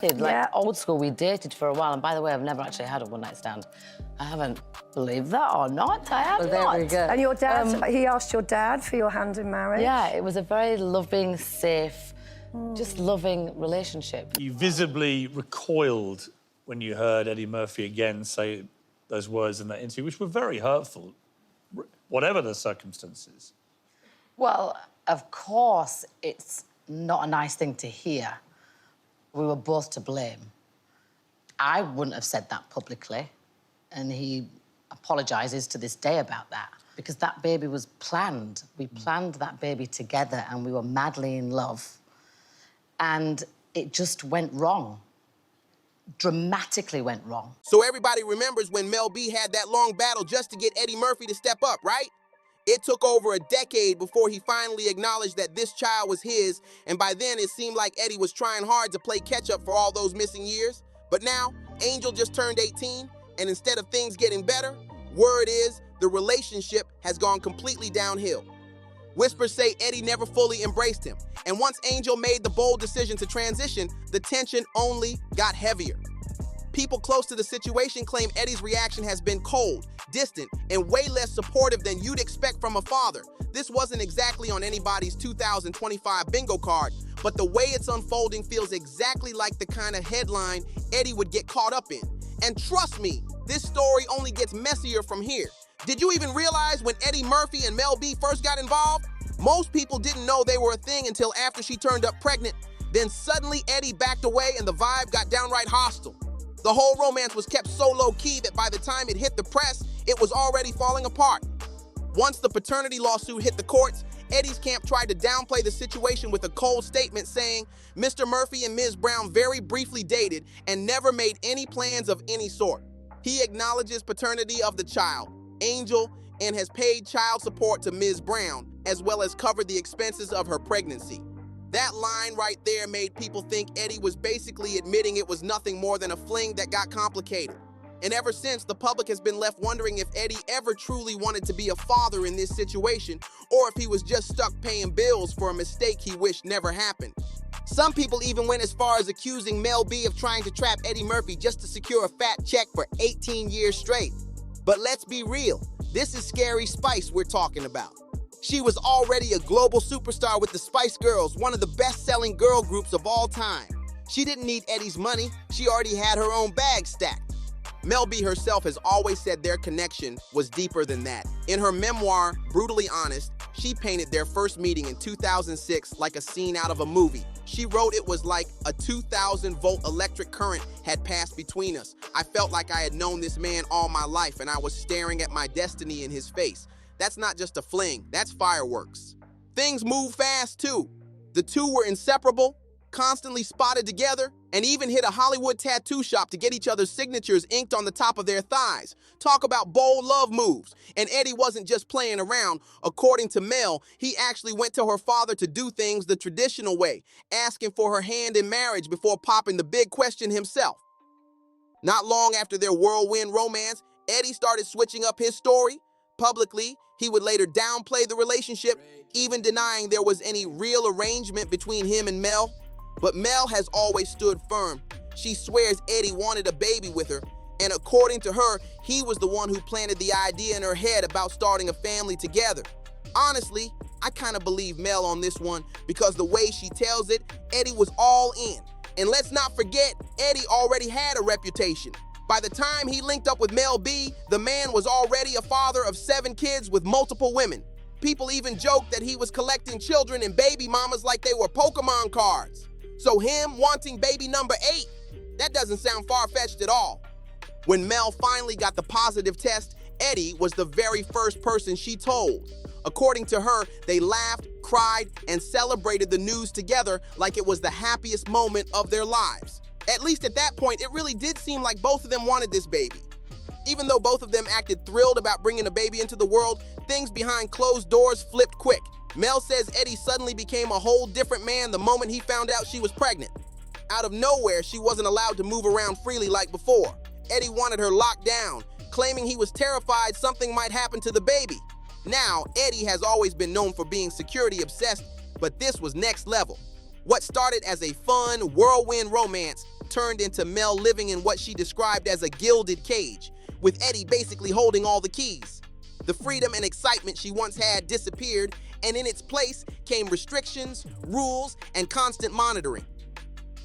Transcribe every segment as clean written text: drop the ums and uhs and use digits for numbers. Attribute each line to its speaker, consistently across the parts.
Speaker 1: Like, old school, we dated for a while, and by the way, I've never actually had a one-night stand. I haven't. Believe that or not, I have not.
Speaker 2: There we go.
Speaker 3: And your dad, he asked your dad for your hand in marriage?
Speaker 1: Yeah, it was a very loving, safe, just loving relationship.
Speaker 4: You visibly recoiled when you heard Eddie Murphy again say those words in that interview, which were very hurtful, whatever the circumstances.
Speaker 1: Well, of course, it's not a nice thing to hear. We were both to blame. I wouldn't have said that publicly, and he apologises to this day about that, because that baby was planned. We planned that baby together, and we were madly in love, and it just went wrong. Dramatically went wrong.
Speaker 5: So everybody remembers when Mel B had that long battle just to get Eddie Murphy to step up, right? It took over a decade before he finally acknowledged that this child was his, and by then it seemed like Eddie was trying hard to play catch-up for all those missing years. But now, Angel just turned 18, and instead of things getting better, word is the relationship has gone completely downhill. Whispers say Eddie never fully embraced him, and once Angel made the bold decision to transition, the tension only got heavier. People close to the situation claim Eddie's reaction has been cold, distant, and way less supportive than you'd expect from a father. This wasn't exactly on anybody's 2025 bingo card, but the way it's unfolding feels exactly like the kind of headline Eddie would get caught up in. And trust me, this story only gets messier from here. Did you even realize when Eddie Murphy and Mel B first got involved? Most people didn't know they were a thing until after she turned up pregnant. Then suddenly Eddie backed away and the vibe got downright hostile. The whole romance was kept so low-key that by the time it hit the press, it was already falling apart. Once the paternity lawsuit hit the courts, Eddie's camp tried to downplay the situation with a cold statement saying Mr. Murphy and Ms. Brown very briefly dated and never made any plans of any sort. He acknowledges paternity of the child, Angel, and has paid child support to Ms. Brown, as well as covered the expenses of her pregnancy. That line right there made people think Eddie was basically admitting it was nothing more than a fling that got complicated. And ever since, the public has been left wondering if Eddie ever truly wanted to be a father in this situation, or if he was just stuck paying bills for a mistake he wished never happened. Some people even went as far as accusing Mel B of trying to trap Eddie Murphy just to secure a fat check for 18 years straight. But let's be real, this is Scary Spice we're talking about. She was already a global superstar with the Spice Girls, one of the best-selling girl groups of all time. She didn't need Eddie's money, she already had her own bag stacked. Mel B herself has always said their connection was deeper than that. In her memoir, Brutally Honest, she painted their first meeting in 2006 like a scene out of a movie. She wrote it was like a 2,000-volt electric current had passed between us. I felt like I had known this man all my life and I was staring at my destiny in his face. That's not just a fling, that's fireworks. Things move fast too. The two were inseparable, constantly spotted together, and even hit a Hollywood tattoo shop to get each other's signatures inked on the top of their thighs. Talk about bold love moves. And Eddie wasn't just playing around. According to Mel, he actually went to her father to do things the traditional way, asking for her hand in marriage before popping the big question himself. Not long after their whirlwind romance, Eddie started switching up his story. Publicly, he would later downplay the relationship, even denying there was any real arrangement between him and Mel. But Mel has always stood firm. She swears Eddie wanted a baby with her, and according to her, he was the one who planted the idea in her head about starting a family together. Honestly, I kind of believe Mel on this one because the way she tells it, Eddie was all in. And let's not forget, Eddie already had a reputation. By the time he linked up with Mel B, the man was already a father of 7 kids with multiple women. People even joked that he was collecting children and baby mamas like they were Pokemon cards. So him wanting baby number 8, that doesn't sound far-fetched at all. When Mel finally got the positive test, Eddie was the very first person she told. According to her, they laughed, cried, and celebrated the news together like it was the happiest moment of their lives. At least at that point, it really did seem like both of them wanted this baby. Even though both of them acted thrilled about bringing a baby into the world, things behind closed doors flipped quick. Mel says Eddie suddenly became a whole different man the moment he found out she was pregnant. Out of nowhere, she wasn't allowed to move around freely like before. Eddie wanted her locked down, claiming he was terrified something might happen to the baby. Now, Eddie has always been known for being security obsessed, but this was next level. What started as a fun, whirlwind romance world turned into Mel living in what she described as a gilded cage, with Eddie basically holding all the keys. The freedom and excitement she once had disappeared, and in its place came restrictions, rules, and constant monitoring.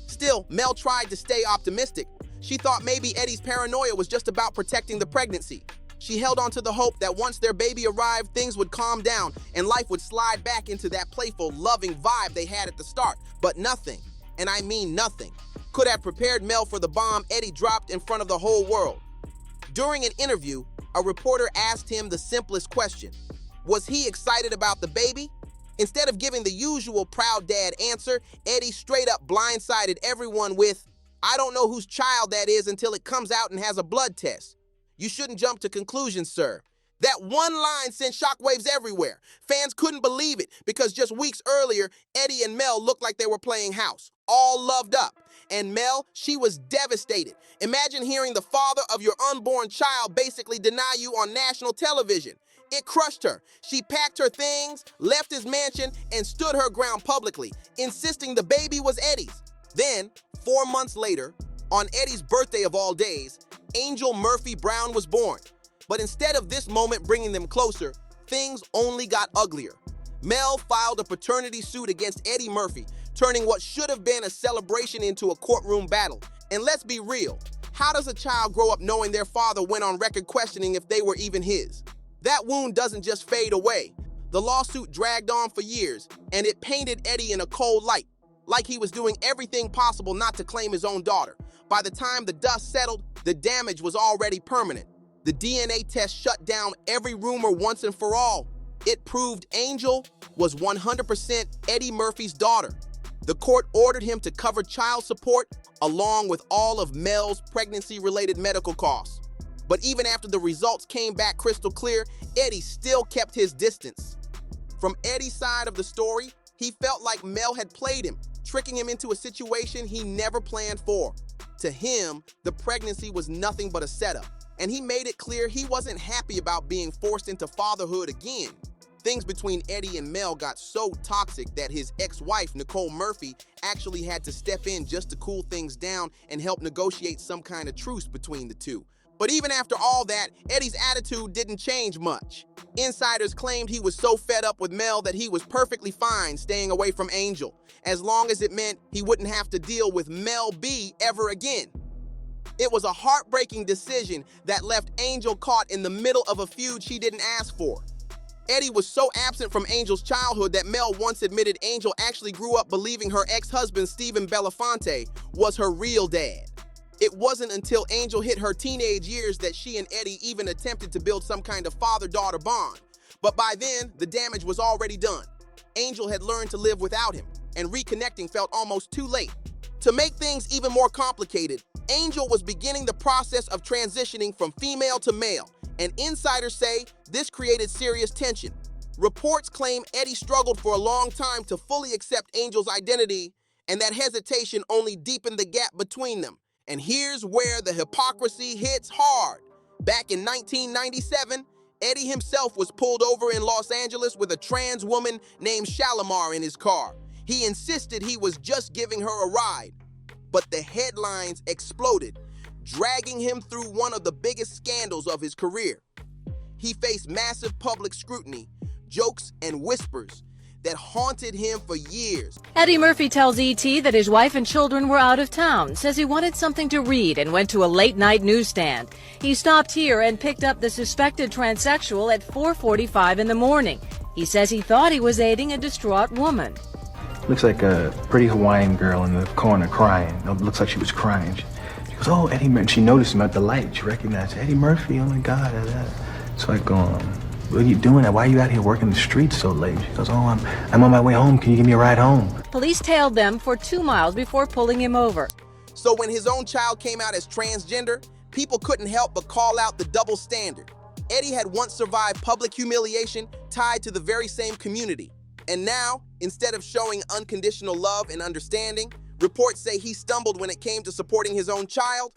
Speaker 5: Still, Mel tried to stay optimistic. She thought maybe Eddie's paranoia was just about protecting the pregnancy. She held on to the hope that once their baby arrived, things would calm down and life would slide back into that playful, loving vibe they had at the start. But nothing, and I mean nothing, could have prepared Mel for the bomb Eddie dropped in front of the whole world. During an interview, a reporter asked him the simplest question: was he excited about the baby? Instead of giving the usual proud dad answer, Eddie straight up blindsided everyone with, "I don't know whose child that is until it comes out and has a blood test. You shouldn't jump to conclusions, sir." That one line sent shockwaves everywhere. Fans couldn't believe it because just weeks earlier, Eddie and Mel looked like they were playing house, all loved up. And Mel, she was devastated. Imagine hearing the father of your unborn child basically deny you on national television. It crushed her. She packed her things, left his mansion, and stood her ground publicly, insisting the baby was Eddie's. Then, 4 months later, on Eddie's birthday of all days, Angel Murphy Brown was born. But instead of this moment bringing them closer, things only got uglier. Mel filed a paternity suit against Eddie Murphy, turning what should have been a celebration into a courtroom battle. And let's be real, how does a child grow up knowing their father went on record questioning if they were even his? That wound doesn't just fade away. The lawsuit dragged on for years, and it painted Eddie in a cold light, like he was doing everything possible not to claim his own daughter. By the time the dust settled, the damage was already permanent. The DNA test shut down every rumor once and for all. It proved Angel was 100% Eddie Murphy's daughter. The court ordered him to cover child support along with all of Mel's pregnancy-related medical costs. But even after the results came back crystal clear, Eddie still kept his distance. From Eddie's side of the story, he felt like Mel had played him, tricking him into a situation he never planned for. To him, the pregnancy was nothing but a setup, and he made it clear he wasn't happy about being forced into fatherhood again. Things between Eddie and Mel got so toxic that his ex-wife, Nicole Murphy, actually had to step in just to cool things down and help negotiate some kind of truce between the two. But even after all that, Eddie's attitude didn't change much. Insiders claimed he was so fed up with Mel that he was perfectly fine staying away from Angel, as long as it meant he wouldn't have to deal with Mel B ever again. It was a heartbreaking decision that left Angel caught in the middle of a feud she didn't ask for. Eddie was so absent from Angel's childhood that Mel once admitted Angel actually grew up believing her ex-husband, Stephen Belafonte, was her real dad. It wasn't until Angel hit her teenage years that she and Eddie even attempted to build some kind of father-daughter bond. But by then, the damage was already done. Angel had learned to live without him, and reconnecting felt almost too late. To make things even more complicated, Angel was beginning the process of transitioning from female to male, and insiders say this created serious tension. Reports claim Eddie struggled for a long time to fully accept Angel's identity, and that hesitation only deepened the gap between them. And here's where the hypocrisy hits hard. Back in 1997, Eddie himself was pulled over in Los Angeles with a trans woman named Shalimar in his car. He insisted he was just giving her a ride. But the headlines exploded, dragging him through one of the biggest scandals of his career. He faced massive public scrutiny, jokes, and whispers that haunted him for years.
Speaker 2: Eddie Murphy tells E.T. that his wife and children were out of town, says he wanted something to read and went to a late-night newsstand. He stopped here and picked up the suspected transsexual at 4:45 in the morning. He says he thought he was aiding a distraught woman.
Speaker 6: Looks like a pretty Hawaiian girl in the corner crying. It looks like she was crying. She goes, "Oh, Eddie Murphy." She noticed him at the light. She recognized Eddie Murphy. Oh my God. So I go, "What are you doing? Why are you out here working the streets so late?" She goes, "Oh, I'm on my way home. Can you give me a ride home?"
Speaker 2: Police tailed them for 2 miles before pulling him over.
Speaker 5: So when his own child came out as transgender, people couldn't help but call out the double standard. Eddie had once survived public humiliation tied to the very same community. And now, instead of showing unconditional love and understanding, reports say he stumbled when it came to supporting his own child.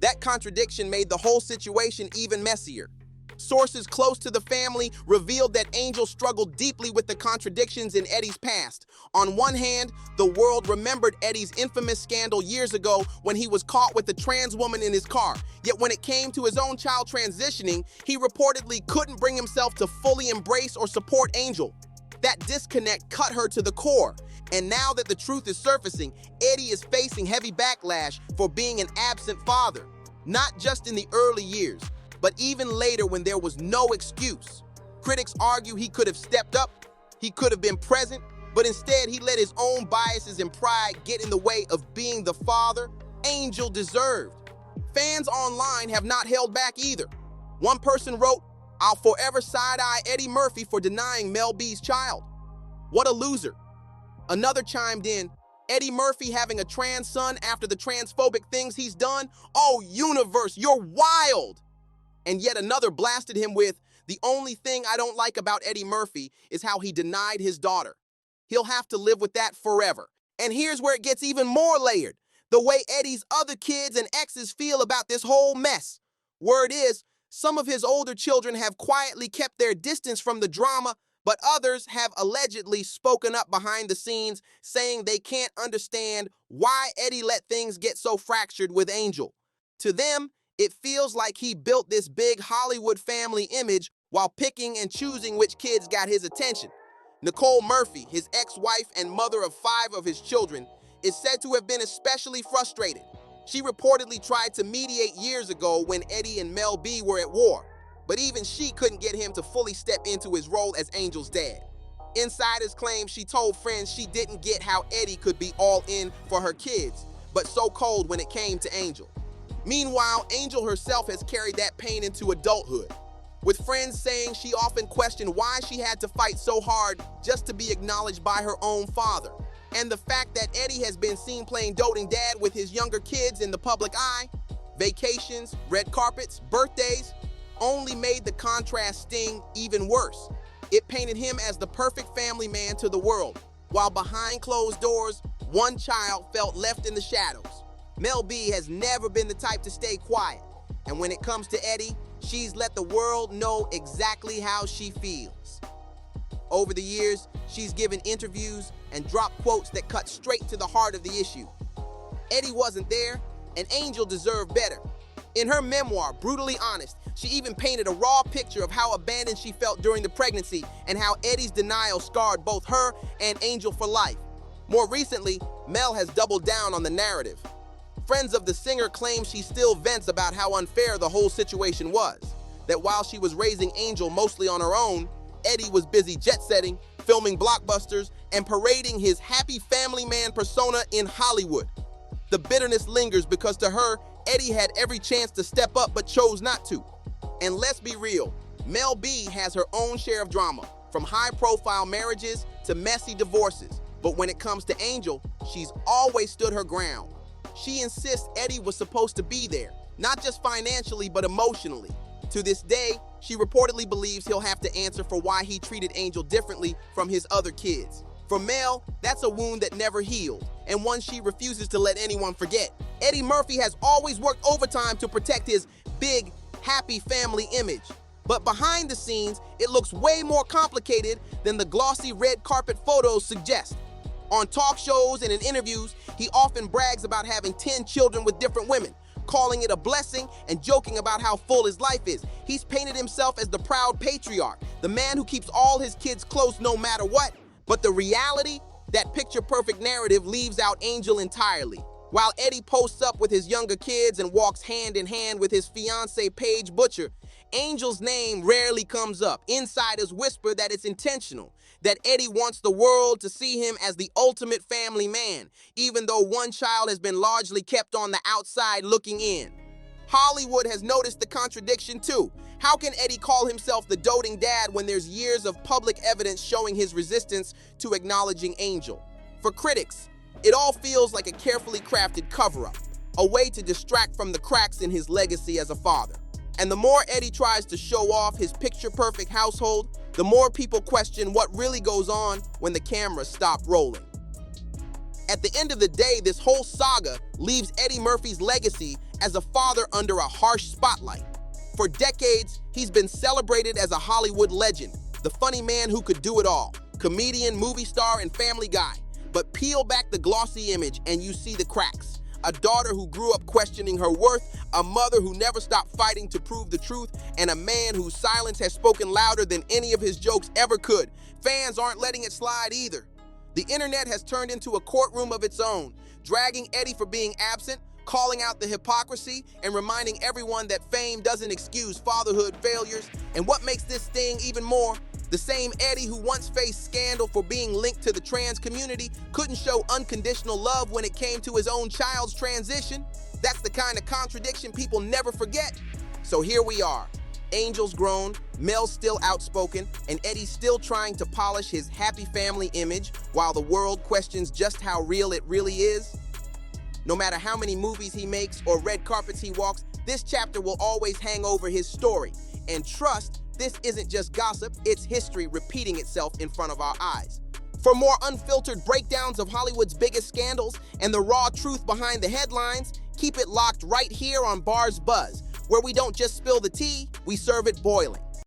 Speaker 5: That contradiction made the whole situation even messier. Sources close to the family revealed that Angel struggled deeply with the contradictions in Eddie's past. On one hand, the world remembered Eddie's infamous scandal years ago when he was caught with a trans woman in his car. Yet when it came to his own child transitioning, he reportedly couldn't bring himself to fully embrace or support Angel. That disconnect cut her to the core. And now that the truth is surfacing, Eddie is facing heavy backlash for being an absent father. Not just in the early years, but even later when there was no excuse. Critics argue he could have stepped up, he could have been present, but instead he let his own biases and pride get in the way of being the father Angel deserved. Fans online have not held back either. One person wrote, "I'll forever side-eye Eddie Murphy for denying Mel B's child. What a loser." Another chimed in, "Eddie Murphy having a trans son after the transphobic things he's done? Oh, universe, you're wild." And yet another blasted him with, "The only thing I don't like about Eddie Murphy is how he denied his daughter. He'll have to live with that forever." And here's where it gets even more layered. The way Eddie's other kids and exes feel about this whole mess. Word is, some of his older children have quietly kept their distance from the drama, but others have allegedly spoken up behind the scenes, saying they can't understand why Eddie let things get so fractured with Angel. To them, it feels like he built this big Hollywood family image while picking and choosing which kids got his attention. Nicole Murphy, his ex-wife and mother of 5 of his children, is said to have been especially frustrated. She reportedly tried to mediate years ago when Eddie and Mel B were at war, but even she couldn't get him to fully step into his role as Angel's dad. Insiders claim she told friends she didn't get how Eddie could be all in for her kids, but so cold when it came to Angel. Meanwhile, Angel herself has carried that pain into adulthood, with friends saying she often questioned why she had to fight so hard just to be acknowledged by her own father. And the fact that Eddie has been seen playing doting dad with his younger kids in the public eye, vacations, red carpets, birthdays, only made the contrast sting even worse. It painted him as the perfect family man to the world, while behind closed doors, one child felt left in the shadows. Mel B has never been the type to stay quiet, and when it comes to Eddie, she's let the world know exactly how she feels. Over the years, she's given interviews and dropped quotes that cut straight to the heart of the issue. Eddie wasn't there, and Angel deserved better. In her memoir, Brutally Honest, she even painted a raw picture of how abandoned she felt during the pregnancy and how Eddie's denial scarred both her and Angel for life. More recently, Mel has doubled down on the narrative. Friends of the singer claim she still vents about how unfair the whole situation was, that while she was raising Angel mostly on her own, Eddie was busy jet-setting, filming blockbusters, and parading his happy family man persona in Hollywood. The bitterness lingers because to her, Eddie had every chance to step up but chose not to. And let's be real, Mel B has her own share of drama, from high-profile marriages to messy divorces. But when it comes to Angel, she's always stood her ground. She insists Eddie was supposed to be there, not just financially, but emotionally. To this day, she reportedly believes he'll have to answer for why he treated Angel differently from his other kids. For Mel, that's a wound that never healed, and one she refuses to let anyone forget. Eddie Murphy has always worked overtime to protect his big, happy family image. But behind the scenes, it looks way more complicated than the glossy red carpet photos suggest. On talk shows and in interviews, he often brags about having 10 children with different women, calling it a blessing and joking about how full his life is. He's painted himself as the proud patriarch, the man who keeps all his kids close no matter what. But the reality, that picture-perfect narrative leaves out Angel entirely. While Eddie posts up with his younger kids and walks hand in hand with his fiancée Paige Butcher, Angel's name rarely comes up. Insiders whisper that it's intentional, that Eddie wants the world to see him as the ultimate family man, even though one child has been largely kept on the outside looking in. Hollywood has noticed the contradiction too. How can Eddie call himself the doting dad when there's years of public evidence showing his resistance to acknowledging Angel? For critics, it all feels like a carefully crafted cover-up, a way to distract from the cracks in his legacy as a father. And the more Eddie tries to show off his picture-perfect household, the more people question what really goes on when the cameras stop rolling. At the end of the day, this whole saga leaves Eddie Murphy's legacy as a father under a harsh spotlight. For decades, he's been celebrated as a Hollywood legend, the funny man who could do it all, comedian, movie star, and family guy. But peel back the glossy image and you see the cracks. A daughter who grew up questioning her worth, a mother who never stopped fighting to prove the truth, and a man whose silence has spoken louder than any of his jokes ever could. Fans aren't letting it slide either. The internet has turned into a courtroom of its own, dragging Eddie for being absent, calling out the hypocrisy, and reminding everyone that fame doesn't excuse fatherhood failures. And what makes this sting even more? The same Eddie who once faced scandal for being linked to the trans community couldn't show unconditional love when it came to his own child's transition. That's the kind of contradiction people never forget. So here we are. Angel's grown, Mel's still outspoken, and Eddie's still trying to polish his happy family image while the world questions just how real it really is. No matter how many movies he makes or red carpets he walks, this chapter will always hang over his story. And trust, this isn't just gossip, it's history repeating itself in front of our eyes. For more unfiltered breakdowns of Hollywood's biggest scandals and the raw truth behind the headlines, keep it locked right here on BarzBuzz, where we don't just spill the tea, we serve it boiling.